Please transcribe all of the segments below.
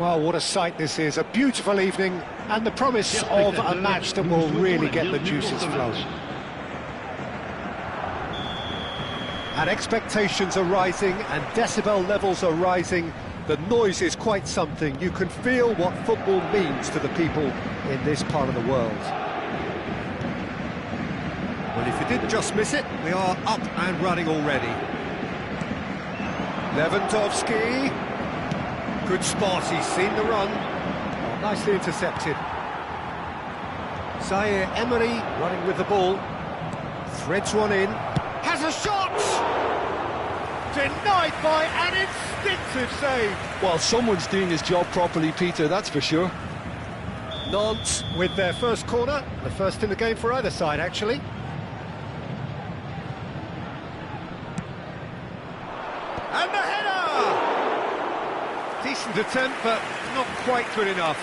Well, what a sight this is. A beautiful evening and the promise of a match that will really get the juices flowing. And expectations are rising and decibel levels are rising. The noise is quite something. You can feel what football means to the people in this part of the world. Well, if you didn't just miss it, we are up and running already. Lewandowski. Good spot, he's seen the run. Oh, nicely intercepted. Zaire Emery running with the ball. Threads one in. Has a shot! Denied by an instinctive save. Well, someone's doing his job properly, Peter, that's for sure. Nantes with their first corner. The first in the game for either side, actually. And the header! Decent attempt, but not quite good enough.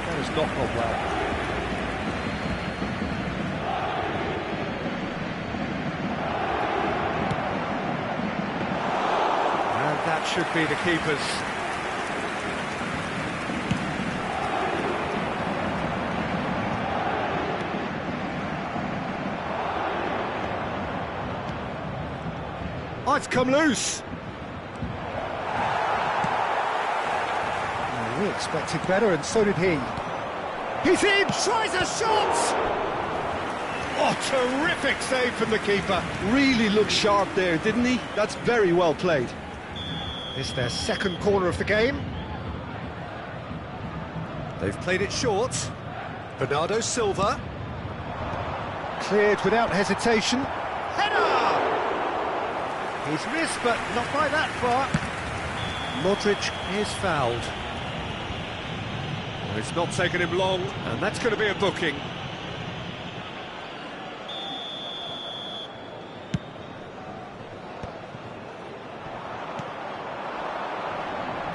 That has not gone well. And that should be the keeper's. Oh, it's come loose. We expected better, and so did he. He's in! Tries a shot! Oh, terrific save from the keeper. Really looked sharp there, didn't he? That's very well played. It's their second corner of the game. They've played it short. Bernardo Silva. Cleared without hesitation. Header! He's missed, but not by that far. Modric is fouled. It's not taken him long, and that's going to be a booking.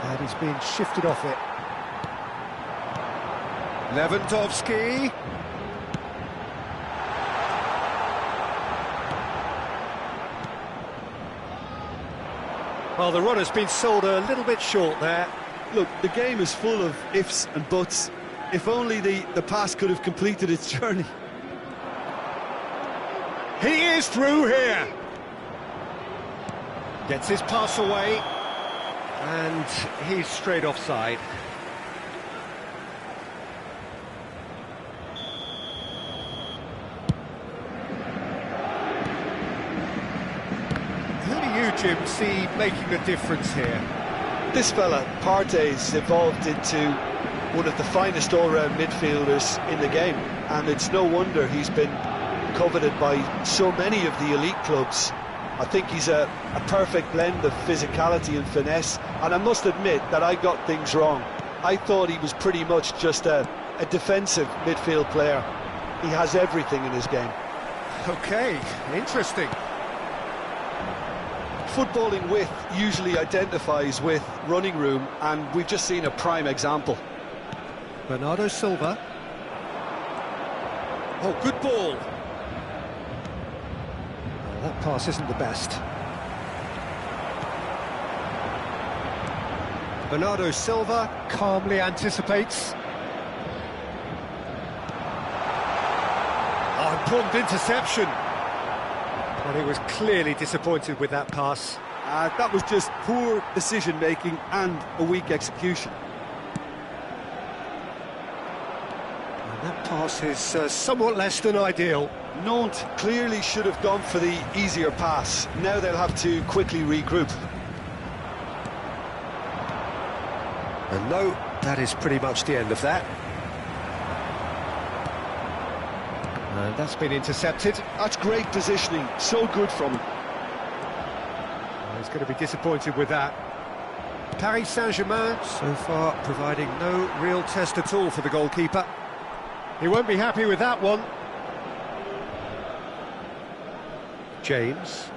And he's being shifted off it. Lewandowski. Well, the runner's been sold a little bit short there. Look, the game is full of ifs and buts. If only the pass could have completed its journey. He is through here. Gets his pass away. And he's straight offside. Who do you, Jim, see making a difference here? This fella, Partey's evolved into one of the finest all-round midfielders in the game, and it's no wonder he's been coveted by so many of the elite clubs. I think he's a perfect blend of physicality and finesse, and I must admit that I got things wrong. I thought he was pretty much just a defensive midfield player. He has everything in his game. Okay, interesting. Footballing width usually identifies with running room, and we've just seen a prime example. Bernardo Silva. Oh, good ball. Oh, that pass isn't the best. Bernardo Silva calmly anticipates. Oh, important interception. Well, he was clearly disappointed with that pass. That was just poor decision-making and a weak execution. And that pass is somewhat less than ideal. Nantes clearly should have gone for the easier pass. Now they'll have to quickly regroup. And no, that is pretty much the end of that. And that's been intercepted. That's great positioning, so good from him. Well, he's going to be disappointed with that. Paris Saint-Germain so far providing no real test at all for the goalkeeper. He won't be happy with that one. James.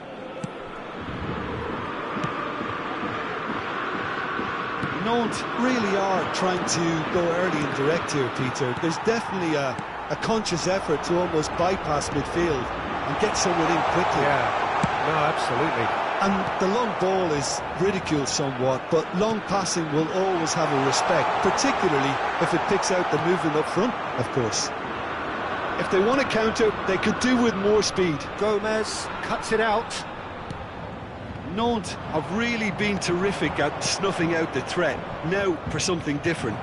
Nantes really are trying to go early and direct here, Peter. There's definitely a conscious effort to almost bypass midfield and get someone in quickly. Yeah, no, absolutely. And the long ball is ridiculed somewhat, but long passing will always have a respect, particularly if it picks out the movement up front, of course. If they want to counter, they could do with more speed. Gomez cuts it out. Nantes have really been terrific at snuffing out the threat. Now for something different.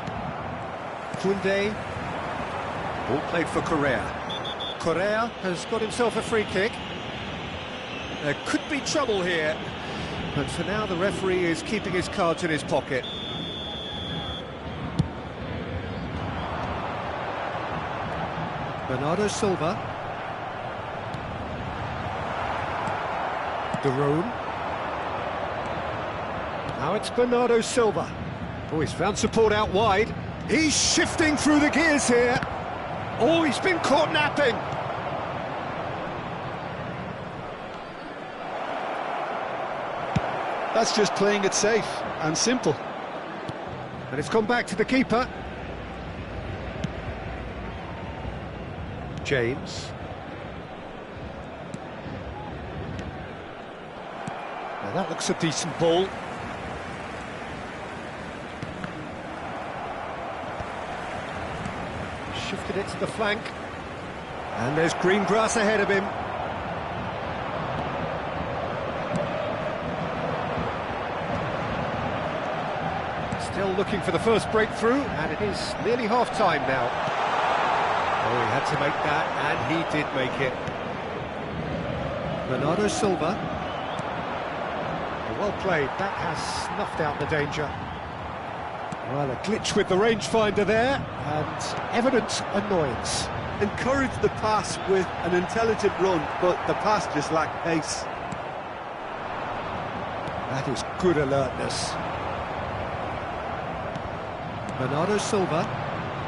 Koundé. Ball played for Correa. Correa has got himself a free kick. There could be trouble here, but for now the referee is keeping his cards in his pocket. Bernardo Silva. De Roon. Now it's Bernardo Silva. Oh, he's found support out wide. He's shifting through the gears here. Oh, he's been caught napping. That's just playing it safe and simple. And it's gone back to the keeper. James. Now that looks a decent ball. Shifted it to the flank. And there's green grass ahead of him. Still looking for the first breakthrough, and it is nearly half-time now. Oh, he had to make that, and he did make it. Bernardo Silva. Well played, that has snuffed out the danger. Well, a glitch with the rangefinder there, and evident annoyance. Encouraged the pass with an intelligent run, but the pass just lacked pace. That is good alertness. Bernardo Silva.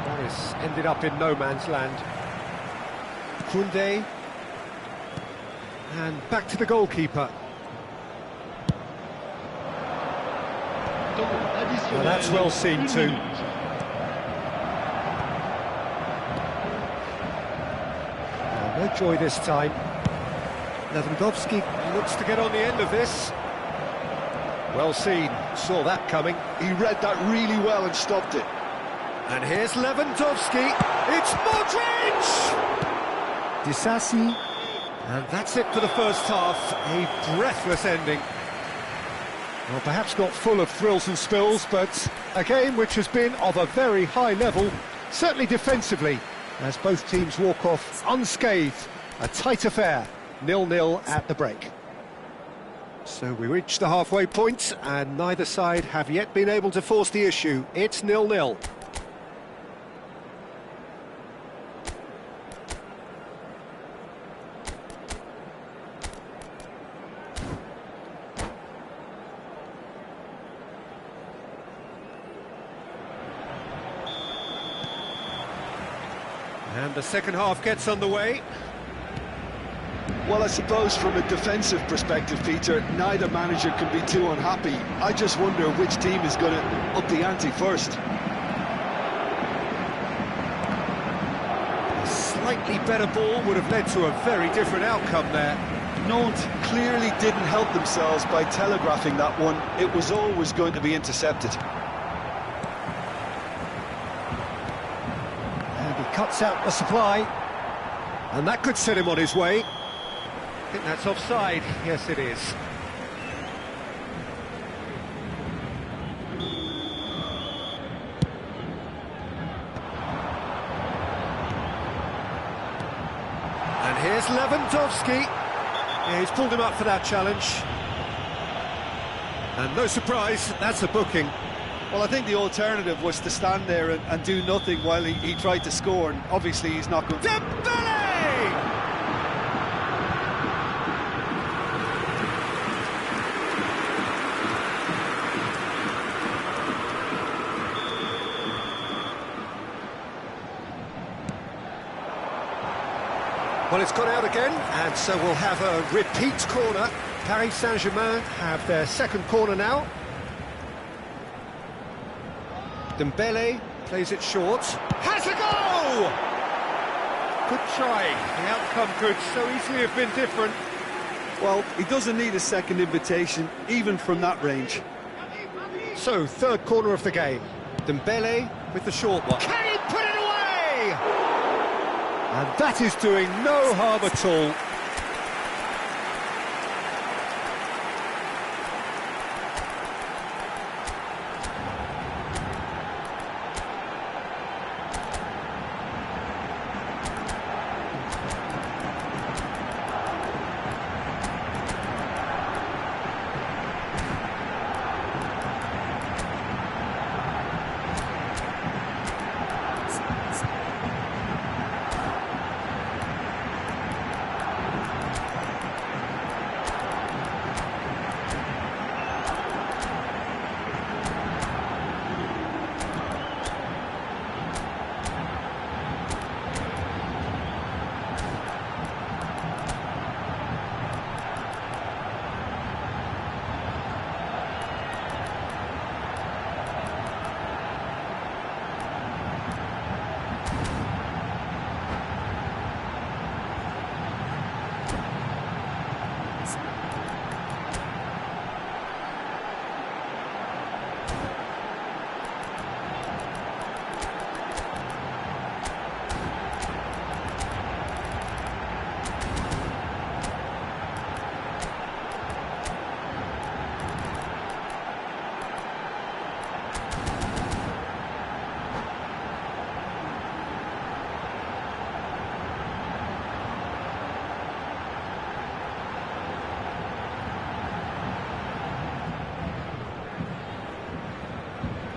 That has ended up in no man's land. Koundé. And back to the goalkeeper. Well, that's well seen too. No joy this time. Lewandowski looks to get on the end of this. Well seen, saw that coming. He read that really well and stopped it. And here's Lewandowski. It's Modric! Disasi. And that's it for the first half. A breathless ending. Well, perhaps not full of thrills and spills, but a game which has been of a very high level, certainly defensively, as both teams walk off unscathed. A tight affair, 0-0 at the break. So we reach the halfway point, and neither side have yet been able to force the issue. It's 0-0. And the second half gets underway. Well, I suppose from a defensive perspective, Peter, neither manager can be too unhappy. I just wonder which team is going to up the ante first. A slightly better ball would have led to a very different outcome there. Nantes clearly didn't help themselves by telegraphing that one. It was always going to be intercepted. And he cuts out the supply. And that could set him on his way. I think that's offside. Yes, it is. And here's Lewandowski. Yeah, he's pulled him up for that challenge. And no surprise, that's a booking. Well, I think the alternative was to stand there and do nothing while he tried to score, and obviously he's not going to... Dembele! Well, it's gone out again, and so we'll have a repeat corner. Paris Saint-Germain have their second corner now. Dembele plays it short. Has a goal! Good try. The outcome could so easily have been different. Well, he doesn't need a second invitation, even from that range. So, third corner of the game. Dembele with the short one. Can he put it away? And that is doing no harm at all.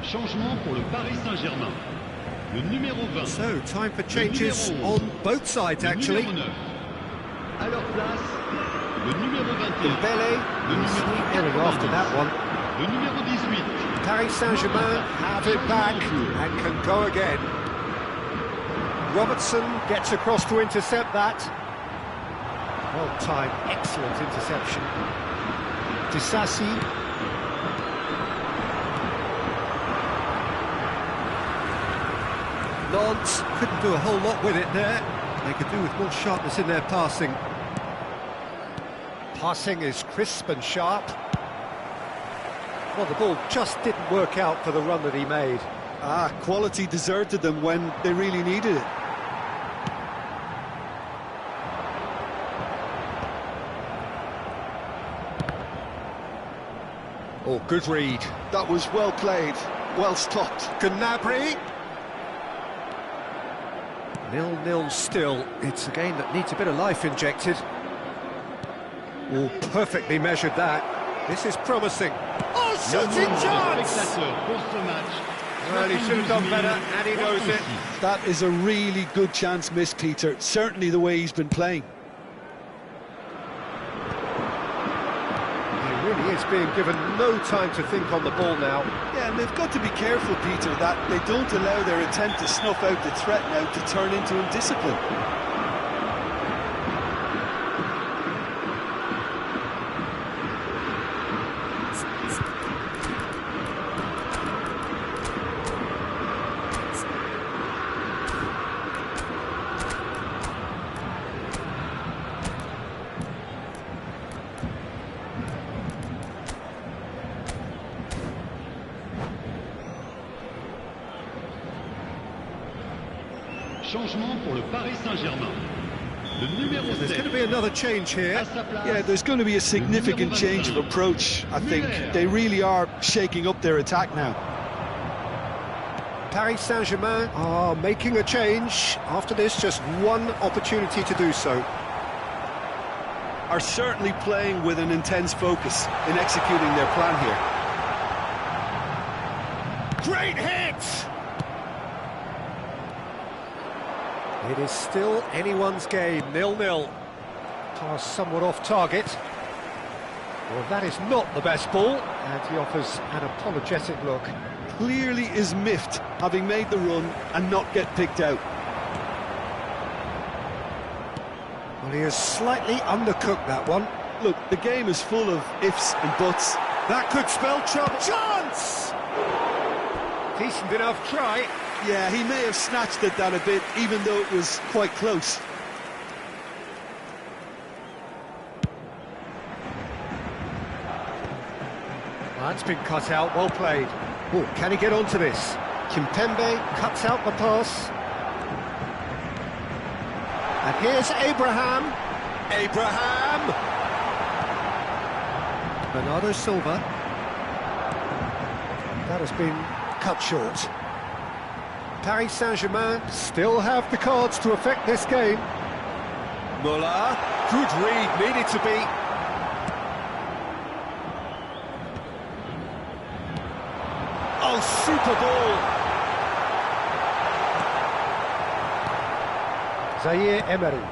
Changement pour le Paris Saint-Germain. Le numéro 20. So, time for changes on both sides, actually. Le numéro 9. À leur place, le numéro 21. Dembele, airing after that one. Le numéro 18. Paris Saint-Germain have it back and can go again. Robertson gets across to intercept that. Well timed, excellent interception. Disassi. Nantes couldn't do a whole lot with it there. They could do with more sharpness in their passing. Passing is crisp and sharp. Well, the ball just didn't work out for the run that he made. Quality deserted them when they really needed it. Oh, good read. That was well played, well stopped. Gnabry. 0-0 still. It's a game that needs a bit of life injected. Oh, perfectly measured that. This is promising. Oh, shooting chance! Well, he should have done better, and he knows it. That is a really good chance missed, Peter. Certainly the way he's been playing. He really is being given no time to think on the ball now. Yeah, and they've got to be careful, Peter, that they don't allow their attempt to snuff out the threat now to turn into indiscipline. Changement pour le Paris Saint-Germain. Le numéro 7. There's going to be another change here. Yeah, there's going to be a significant change of approach, I think. They really are shaking up their attack now. Paris Saint-Germain are making a change. After this, just one opportunity to do so. Are certainly playing with an intense focus in executing their plan here. Great hit! It is still anyone's game, 0-0. Pass somewhat off target. Well, that is not the best ball, and he offers an apologetic look. Clearly is miffed, having made the run and not get picked out. Well, he has slightly undercooked that one. Look, the game is full of ifs and buts. That could spell trouble. Chance! Decent enough try. Yeah, he may have snatched at that a bit, even though it was quite close. That's been cut out, well played. Oh, can he get onto this? Kimpembe cuts out the pass. And here's Abraham. Abraham! Bernardo Silva. That has been cut short. Paris Saint-Germain still have the cards to affect this game. Muller, good read, needed to be. Oh, super ball. Zaire Emery.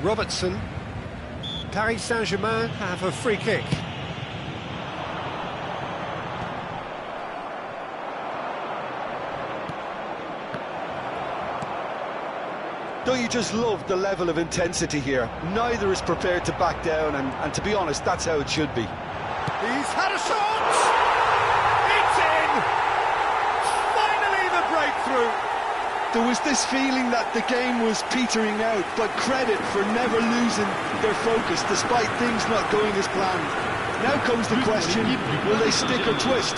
Robertson. Paris Saint-Germain have a free kick. Don't you just love the level of intensity here? Neither is prepared to back down, and to be honest, that's how it should be. He's had a shot! It's in! Finally the breakthrough! There was this feeling that the game was petering out, but credit for never losing their focus despite things not going as planned. Now comes the question, will they stick or twist?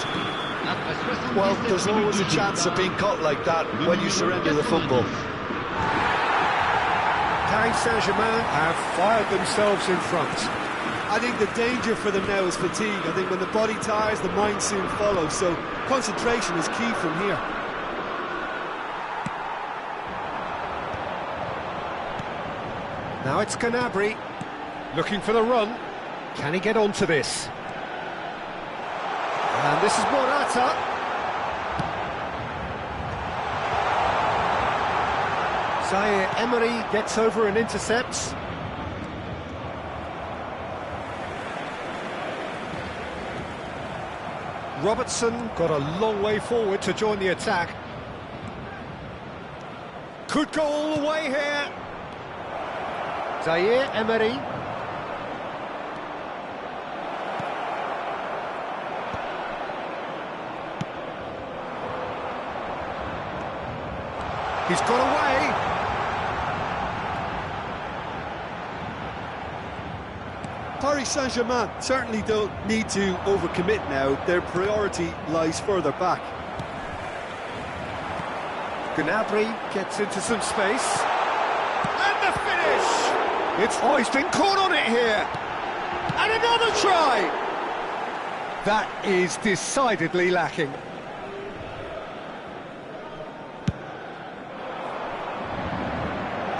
Well, there's always a chance of being caught like that when you surrender the football. Paris Saint-Germain have fired themselves in front. I think the danger for them now is fatigue. I think when the body tires, the mind soon follows, so concentration is key from here. Now it's Gnabry, looking for the run. Can he get onto this? And this is Morata. Zaire Emery gets over and intercepts. Robertson got a long way forward to join the attack. Could go all the way here. Zaire Emery. He's got away. Paris Saint-Germain certainly don't need to overcommit now. Their priority lies further back. Gnabry gets into some space. And the finish! Oh, he's been caught on it here. And another try! That is decidedly lacking.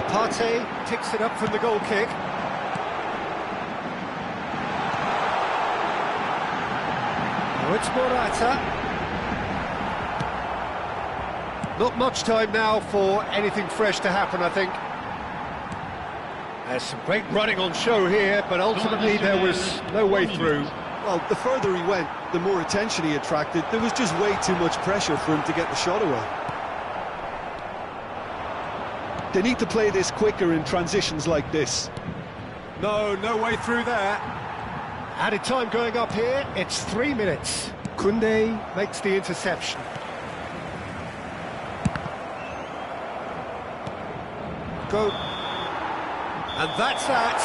Partey picks it up from the goal kick. Oh, it's Morata. Not much time now for anything fresh to happen, I think. There's some great running on show here, but ultimately there was no way through. Well, the further he went, the more attention he attracted. There was just way too much pressure for him to get the shot away. They need to play this quicker in transitions like this. No way through there. Added time going up here, it's 3 minutes. Koundé makes the interception. Go. And that's that.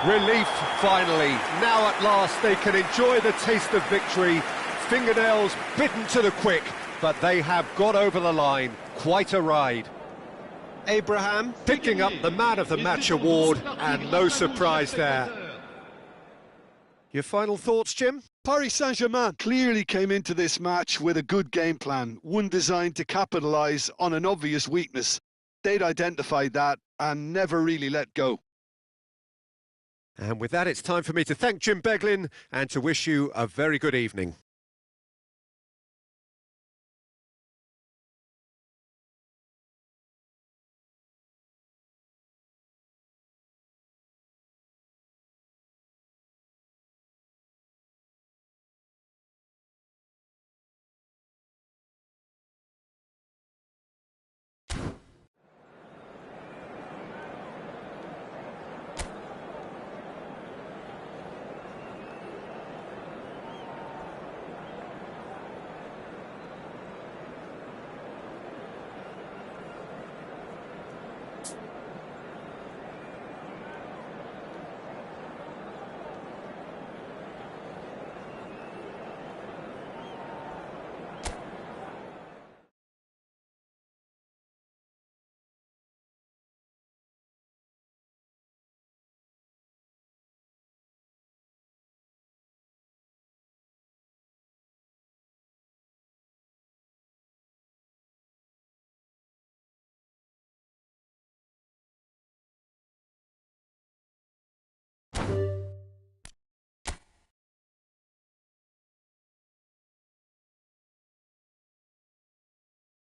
Relief, finally. Now at last they can enjoy the taste of victory. Fingernails bitten to the quick, but they have got over the line. Quite a ride. Abraham picking up the Man of the Match award, and no surprise there. Your final thoughts, Jim? Paris Saint-Germain clearly came into this match with a good game plan, one designed to capitalise on an obvious weakness. They'd identified that and never really let go. And with that, it's time for me to thank Jim Beglin and to wish you a very good evening.